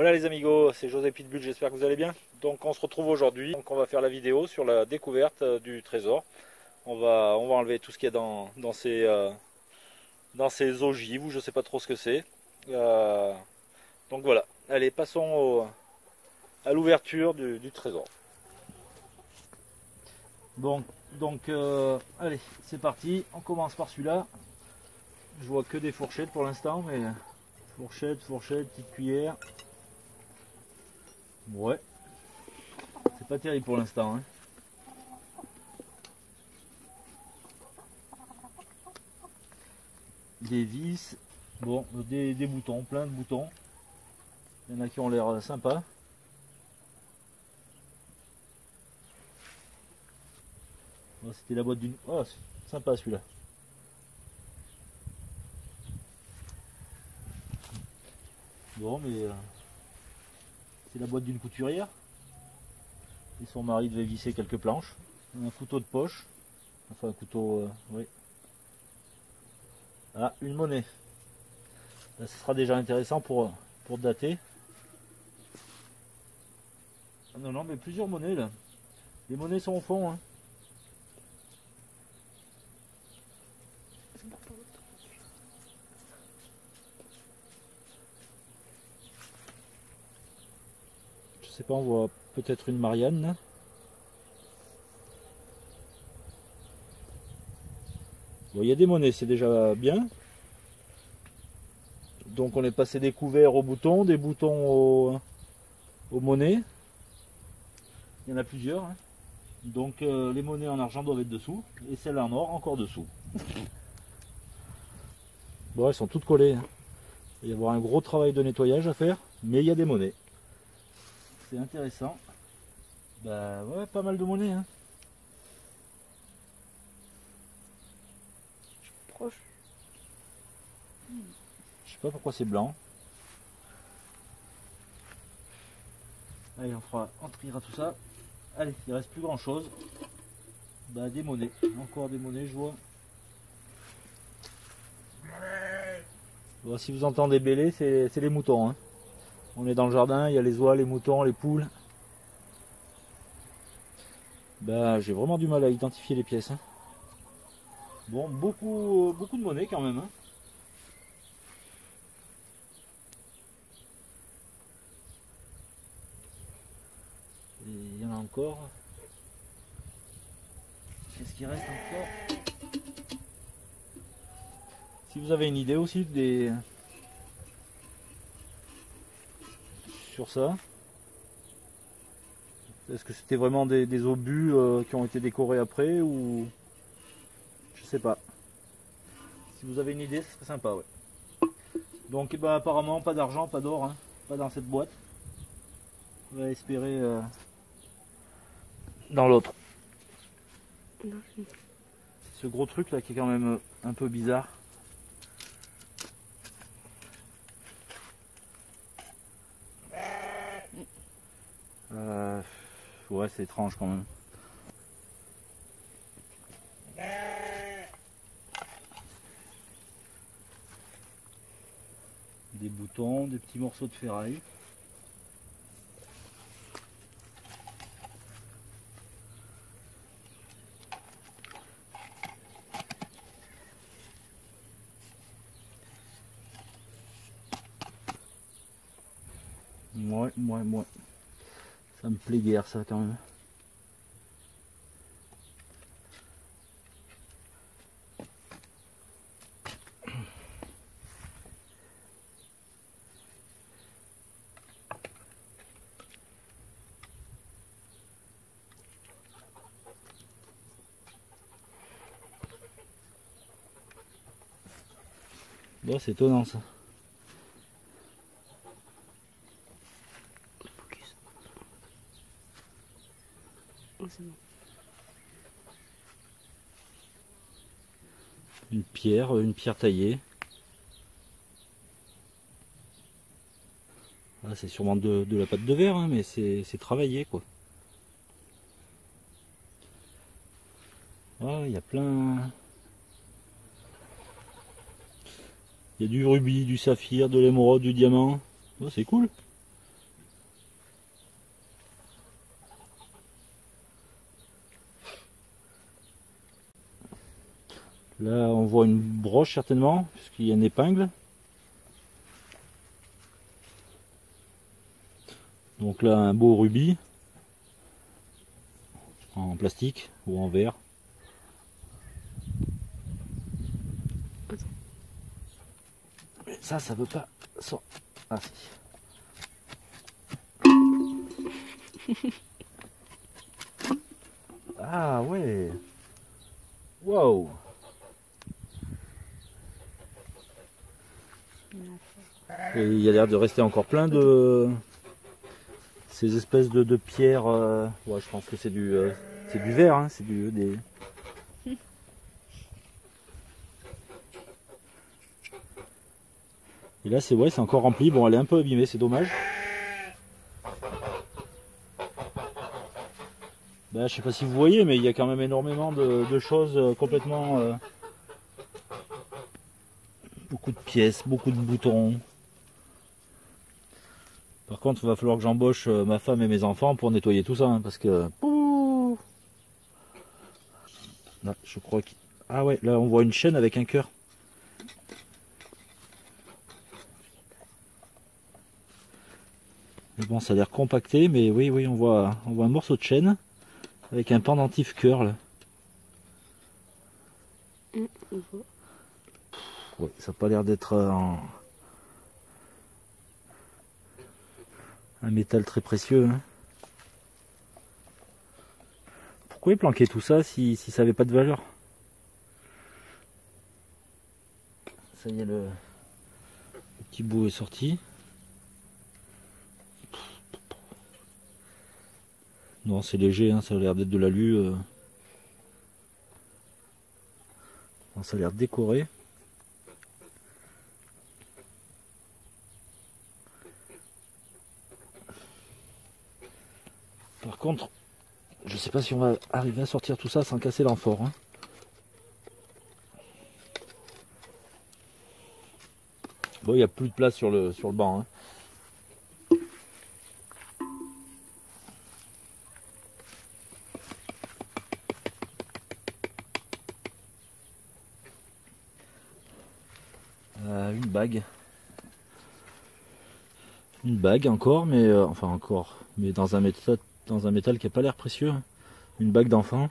Voilà les amigos, c'est José Pitbull, j'espère que vous allez bien. Donc on se retrouve aujourd'hui, donc on va faire la vidéo sur la découverte du trésor. On va enlever tout ce qu'il y a dans ces ogives, ou je sais pas trop ce que c'est. Donc voilà, allez passons à l'ouverture du trésor. Bon, donc allez, c'est parti, on commence par celui-là. Je vois que des fourchettes pour l'instant, mais fourchette, petite cuillère. Ouais, c'est pas terrible pour l'instant, hein. Des vis, bon, des boutons, plein de boutons. Il y en a qui ont l'air sympas. Oh, c'était la boîte d'une... Oh, c'est sympa celui-là. Bon, mais c'est la boîte d'une couturière. Et son mari devait visser quelques planches. Un couteau de poche. Enfin, un couteau... oui. Ah, une monnaie. Là, ce sera déjà intéressant pour dater. Ah, non, mais plusieurs monnaies là. Les monnaies sont au fond, hein. Je sais pas, on voit peut-être une Marianne là. Bon, il y a des monnaies, c'est déjà bien. Donc on est passé des couverts aux boutons, des boutons aux monnaies. Il y en a plusieurs, hein. Donc les monnaies en argent doivent être dessous, et celles en or encore dessous. Bon, elles sont toutes collées, hein. Il va y avoir un gros travail de nettoyage à faire, mais il y a des monnaies. C'est intéressant. Bah ouais, pas mal de monnaies, hein. Proche. Je sais pas pourquoi c'est blanc. Allez, on triera tout ça. Allez, il reste plus grand chose. Bah des monnaies, encore des monnaies, je vois. Bon, si vous entendez bêler, c'est les moutons, hein. On est dans le jardin, il y a les oies, les moutons, les poules. Bah j'ai vraiment du mal à identifier les pièces, hein. Bon, beaucoup de monnaie quand même, hein. Et il y en a encore. Qu'est-ce qui reste encore? Si vous avez une idée aussi sur ça, est-ce que c'était vraiment des obus qui ont été décorés après, ou je sais pas. Si vous avez une idée, ce serait sympa, ouais. Donc bah, apparemment pas d'argent, pas d'or, hein, pas dans cette boîte. On va espérer dans l'autre. Ce gros truc là qui est quand même un peu bizarre. Ouais, c'est étrange quand même. Des boutons, des petits morceaux de ferraille. Ouais. Ça me plaît guère ça quand même. Bon, c'est étonnant ça. Focus. Oh, c'est bon. Une pierre taillée. Ah, c'est sûrement de la pâte de verre, hein, mais c'est travaillé quoi. Ah, il y a plein. Il y a du rubis, du saphir, de l'émeraude, du diamant. Oh, c'est cool. Là on voit une broche certainement, puisqu'il y a une épingle. Donc là un beau rubis en plastique ou en verre. Mais ça veut pas. Ah si. Ah ouais. Wow. Et il y a l'air de rester encore plein de ces espèces de pierres. Ouais, je pense que c'est du verre, hein, c'est des. Et là c'est c'est encore rempli. Bon, elle est un peu abîmée, c'est dommage. Bah, je sais pas si vous voyez, mais il y a quand même énormément de choses complètement. Beaucoup de pièces, beaucoup de boutons. Par contre, il va falloir que j'embauche ma femme et mes enfants pour nettoyer tout ça, hein, parce que. Là, je crois que. Ah ouais, là on voit une chaîne avec un cœur. Mais bon, ça a l'air compacté, mais oui, on voit un morceau de chaîne avec un pendentif cœur là. Ouais, ça n'a pas l'air d'être un métal très précieux. Hein. Pourquoi ils planquaient tout ça si ça n'avait pas de valeur? Ça y est, le petit bout est sorti. Non, c'est léger, hein, ça a l'air d'être de l'alu. Non, ça a l'air décoré. Par contre, je sais pas si on va arriver à sortir tout ça sans casser l'amphore. Hein. Bon, il n'y a plus de place sur le banc. Hein. Une bague. Une bague encore, mais enfin encore, mais dans un métal qui n'a pas l'air précieux. Hein. Une bague d'enfant.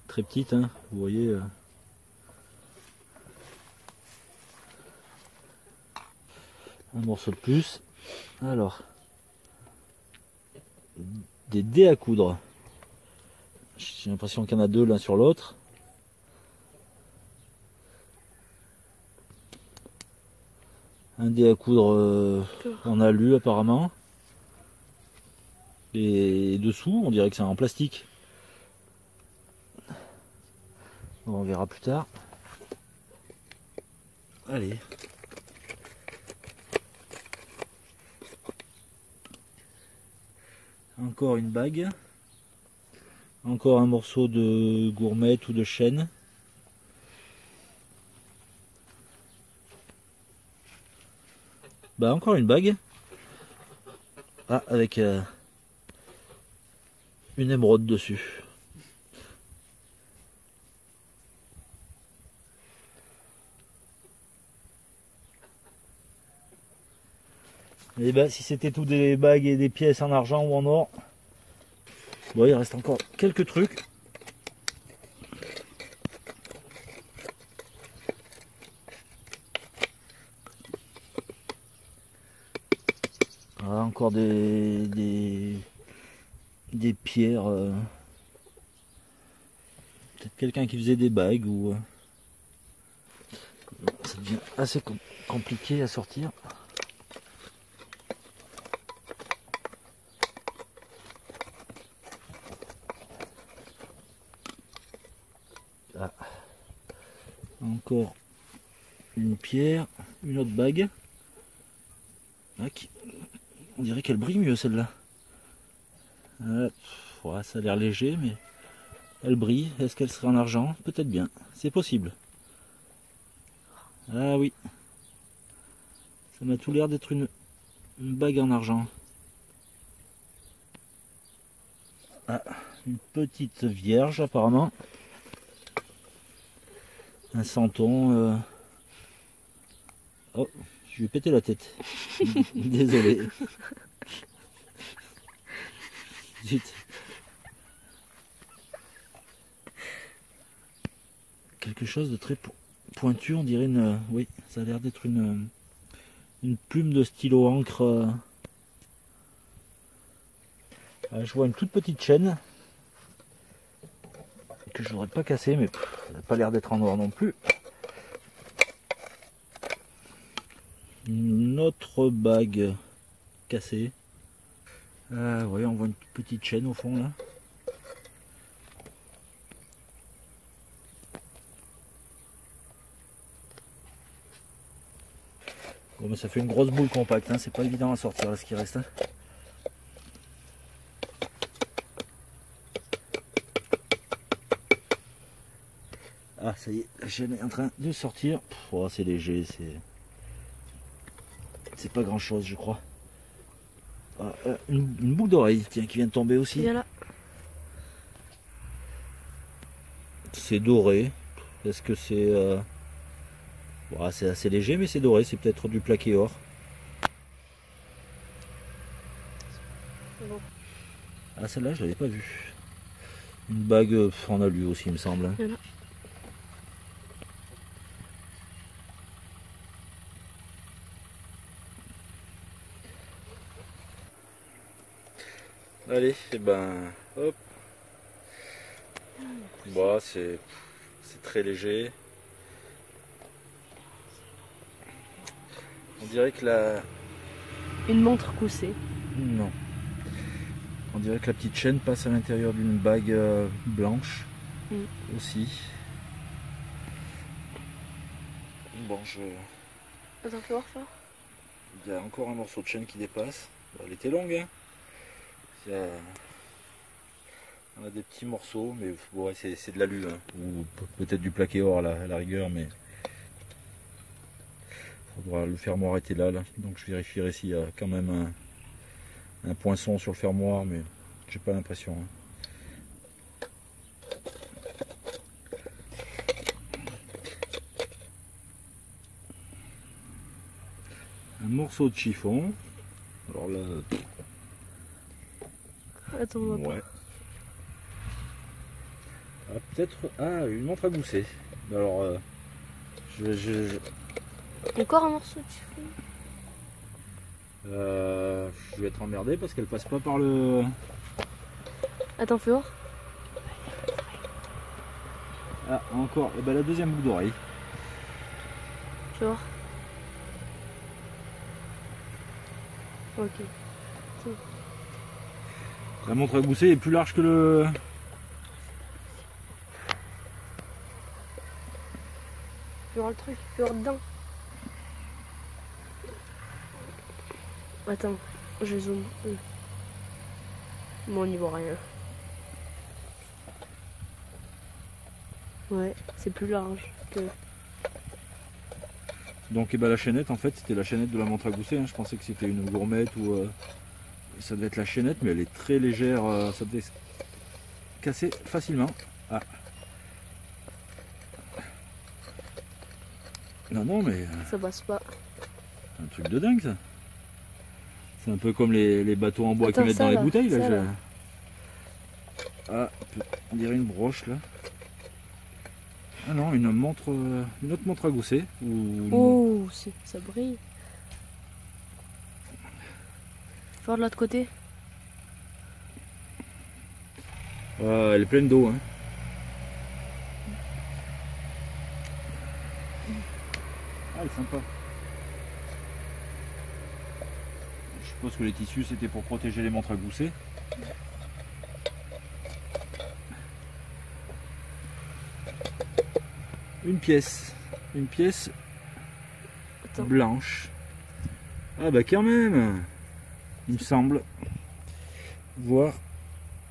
Très petite, hein, vous voyez. Un morceau de plus. Alors, des dés à coudre. J'ai l'impression qu'il y en a deux l'un sur l'autre. Un dé à coudre en alu apparemment. Et dessous, on dirait que c'est en plastique. Bon, on verra plus tard. Allez. Encore une bague. Encore un morceau de gourmette ou de chêne. Bah encore une bague. Ah, avec une émeraude dessus. Et bah si c'était tout des bagues et des pièces en argent ou en or. Bon, il reste encore quelques trucs. Ah, encore des pierres. Peut-être quelqu'un qui faisait des bagues ou. Ça devient assez compliqué à sortir. Ah. Encore une pierre, une autre bague. Ah, on dirait qu'elle brille mieux celle-là. Ouais, ça a l'air léger, mais elle brille. Est-ce qu'elle serait en argent? Peut-être bien. C'est possible. Ah oui. Ça m'a tout l'air d'être une bague en argent. Ah, une petite vierge apparemment. Un santon. Oh, je vais péter la tête. Désolé. Zut. Quelque chose de très pointu, on dirait une... Oui, ça a l'air d'être une plume de stylo encre. Je vois une toute petite chaîne que je voudrais pas casser, mais ça n'a pas l'air d'être en noir non plus. Une autre bague cassée. Oui, on voit une petite chaîne au fond là. Bon, mais ça fait une grosse boule compacte, hein. C'est pas évident à sortir là, ce qui reste. Hein. Ah, ça y est, la chaîne est en train de sortir. Oh, c'est léger, c'est pas grand chose, je crois. Ah, une boucle d'oreille, tiens, qui vient de tomber aussi. Viens là. C'est doré. Est-ce que c'est... Bon, c'est assez léger, mais c'est doré. C'est peut-être du plaqué or. Bon. Ah, celle-là, je l'avais pas vue. Une bague en alu aussi, il me semble. Hein. Viens là. Allez, et ben, hop. Bon, c'est très léger. On dirait que la... Une montre coussée. Non. On dirait que la petite chaîne passe à l'intérieur d'une bague blanche aussi. Bon, Attends, fais voir fort. Il y a encore un morceau de chaîne qui dépasse. Bon, elle était longue, hein. On a des petits morceaux, mais bon, ouais, c'est de l'alu, hein. Ou peut-être du plaqué or à la rigueur, mais il faudra le fermoir était là. Donc je vérifierai s'il y a quand même un poinçon sur le fermoir, mais j'ai pas l'impression. Hein. Un morceau de chiffon. Alors là, Attends, on va ouais. Ah, peut-être. Ah, une montre à gousset. Alors, Encore un morceau de chiffon. Je vais être emmerdé parce qu'elle passe pas par le. Attends, fais voir. Ah, encore. Eh ben, la deuxième boucle d'oreille. Fais voir. Ok. La montre à gousset est plus large que le. Fais voir le truc. Fais voir dedans. Attends, je zoome. Bon, on n'y voit rien. Ouais, c'est plus large que... Donc eh ben, la chaînette, en fait, c'était la chaînette de la montre à gousset. Hein. Je pensais que c'était une gourmette ou ça devait être la chaînette, mais elle est très légère. Ça devait se casser facilement. Ah. Non, non, mais Ça passe pas. un truc de dingue ça. C'est un peu comme les bateaux en bois Attends, qu'ils mettent ça, dans les là, bouteilles. Là, ça, là. Ah, on dirait une broche là. Ah non, une autre montre à gousset. Oh, ça brille. Fais voir de l'autre côté. Ah, elle est pleine d'eau. Hein. Ah, elle est sympa. Je suppose que les tissus c'était pour protéger les montres à gousset. Une pièce Attends. blanche. Ah bah quand même, il me semble voir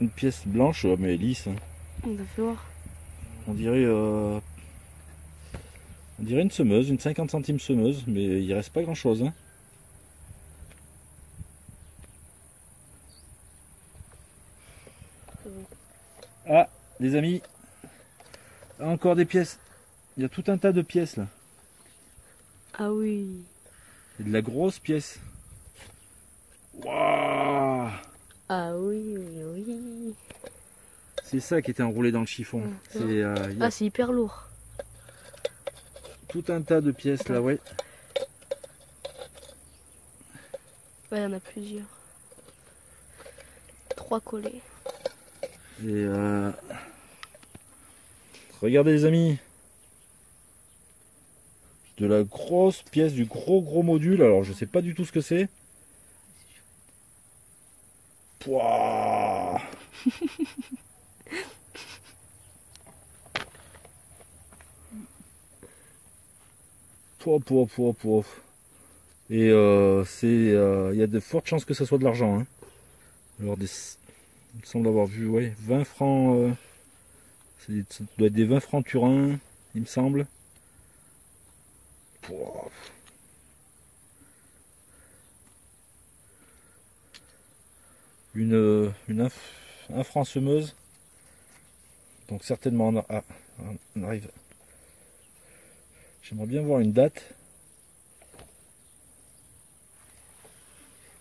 une pièce blanche, mais lisse. Hein. On va faire voir. On dirait une semeuse, une 50 centimes semeuse, mais il reste pas grand chose. Hein. Ah, les amis, encore des pièces. Il y a tout un tas de pièces là. Ah oui. Et de la grosse pièce. Waouh! Ah oui, oui, oui. C'est ça qui était enroulé dans le chiffon. C'est il y a Ah, c'est hyper lourd. tout un tas de pièces là, ouais. Ouais, il y en a plusieurs. 3 collés. Et regardez les amis. De la grosse pièce, du gros module. Alors je sais pas du tout ce que c'est. Pouah. Pouah. Et il y a de fortes chances que ça soit de l'argent. Hein. Alors il me semble avoir vu, ouais, 20 francs. Ça doit être des 20 francs Turin, il me semble. Pouah. Un franc semeuse. Donc certainement on arrive. J'aimerais bien voir une date.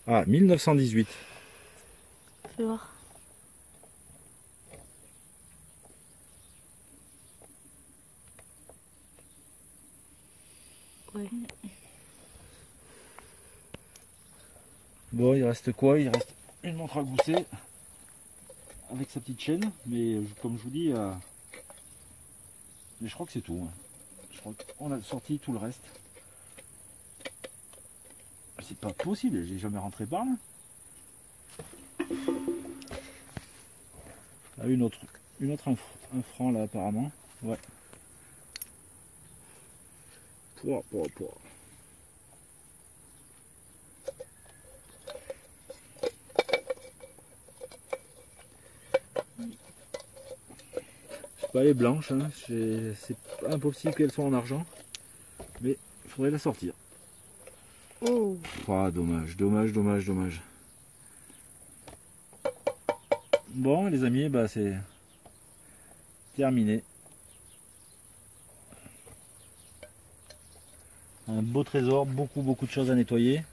Ah, 1918. Fais voir. Ouais. Bon, il reste quoi? Il reste une montre à gousset avec sa petite chaîne, mais comme je vous dis, mais je crois que c'est tout. Hein. Je crois qu'on a sorti tout le reste. C'est pas possible, j'ai jamais rentré par là. Ah, une autre un franc là apparemment. Ouais. Pouah. Pas les blanches, hein. C'est impossible qu'elles soient en argent, mais il faudrait la sortir. Oh. Ah, dommage. Bon les amis, bah c'est terminé. Un beau trésor, beaucoup de choses à nettoyer.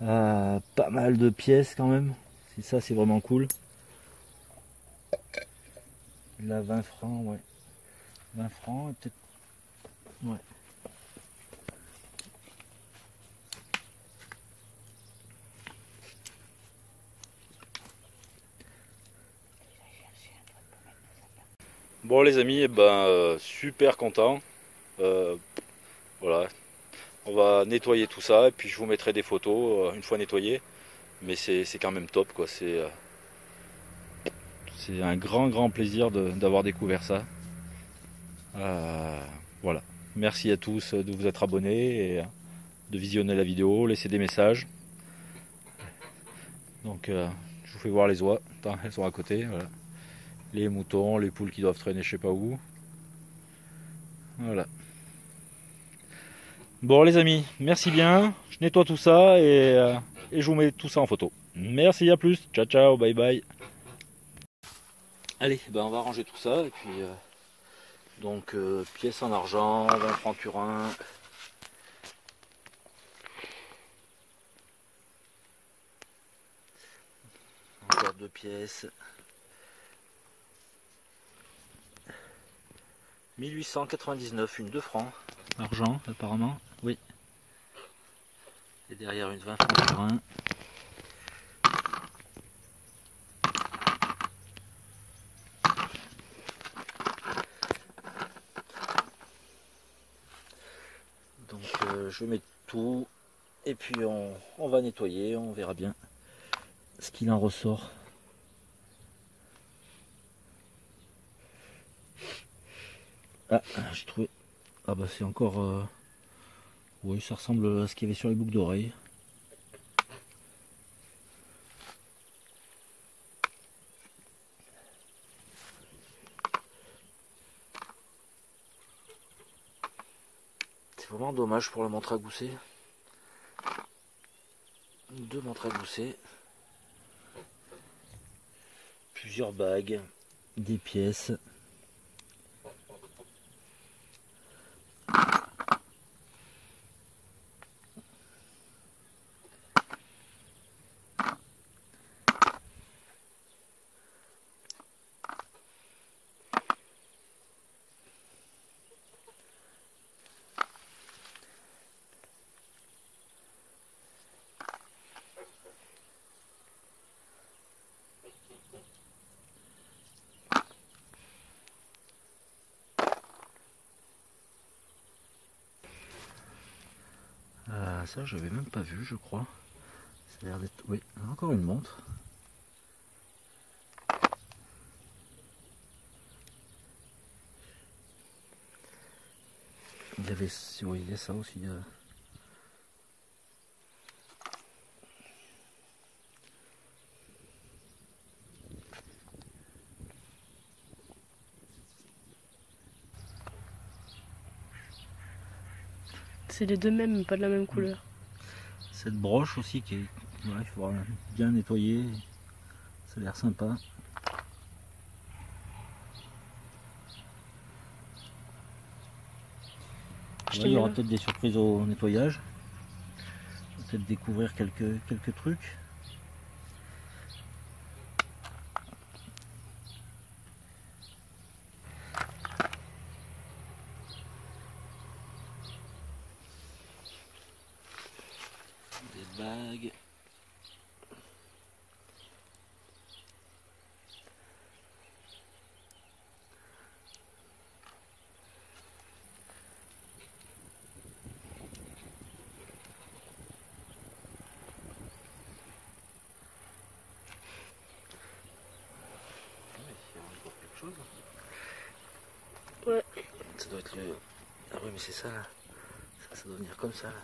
Pas mal de pièces quand même. Ça c'est vraiment cool. Là 20 francs, ouais. 20 francs, peut-être. Ouais. Bon les amis, eh ben, super content. Voilà. On va nettoyer tout ça et puis je vous mettrai des photos une fois nettoyé. Mais c'est quand même top quoi. C'est un grand plaisir d'avoir découvert ça. Voilà. Merci à tous de vous être abonnés et de visionner la vidéo, laisser des messages. Donc je vous fais voir les oies, elles sont à côté. Voilà. Les moutons, les poules qui doivent traîner je sais pas où. Voilà. Bon les amis, merci bien. Je nettoie tout ça et je vous mets tout ça en photo. Merci, à plus. Ciao, bye bye. Allez, ben on va ranger tout ça et puis donc pièces en argent, 20 francs Turin. Encore 2 pièces. 1899, une 2 francs. Argent apparemment, oui. Et derrière une 20 francs Turin. Donc je mets tout et puis on va nettoyer, on verra bien ce qu'il en ressort. Ah, j'ai trouvé. Ah bah c'est encore. Oui, ça ressemble à ce qu'il y avait sur les boucles d'oreilles. C'est vraiment dommage pour la montre à gousset. 2 montres à gousset. Plusieurs bagues, des pièces. Ça j'avais même pas vu, je crois. Ça a l'air d'être... Oui, encore une montre. Il y avait, oui, il y a ça aussi. C'est les deux mêmes, mais pas de la même couleur. Cette broche aussi qui est... Ouais, il faudra bien nettoyer. Ça a l'air sympa. Ouais, il y aura peut-être des surprises au nettoyage. On va peut-être découvrir quelques trucs. Des bagues. Chose. Ouais. Ça doit être le... Ah oui mais c'est ça là. Ça doit venir comme ça là.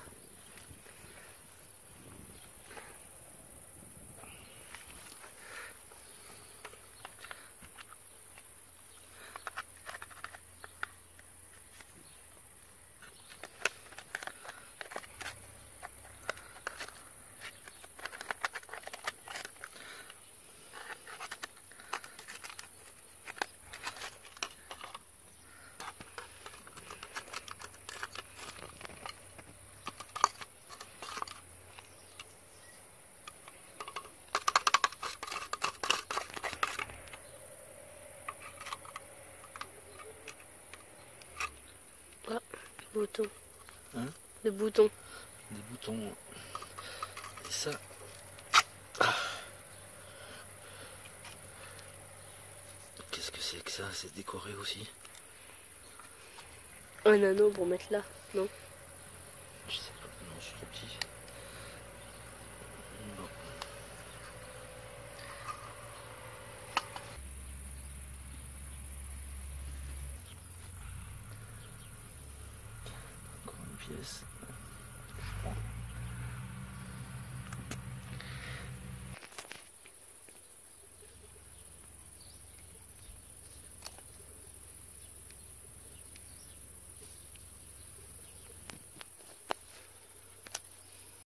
Ah, des boutons. Hein? Des boutons. Des boutons. Et ça. Qu'est-ce que c'est que ça? C'est décoré aussi. Un anneau pour mettre là, non? Je sais pas, non, je suis trop petit. Bon. Encore une pièce.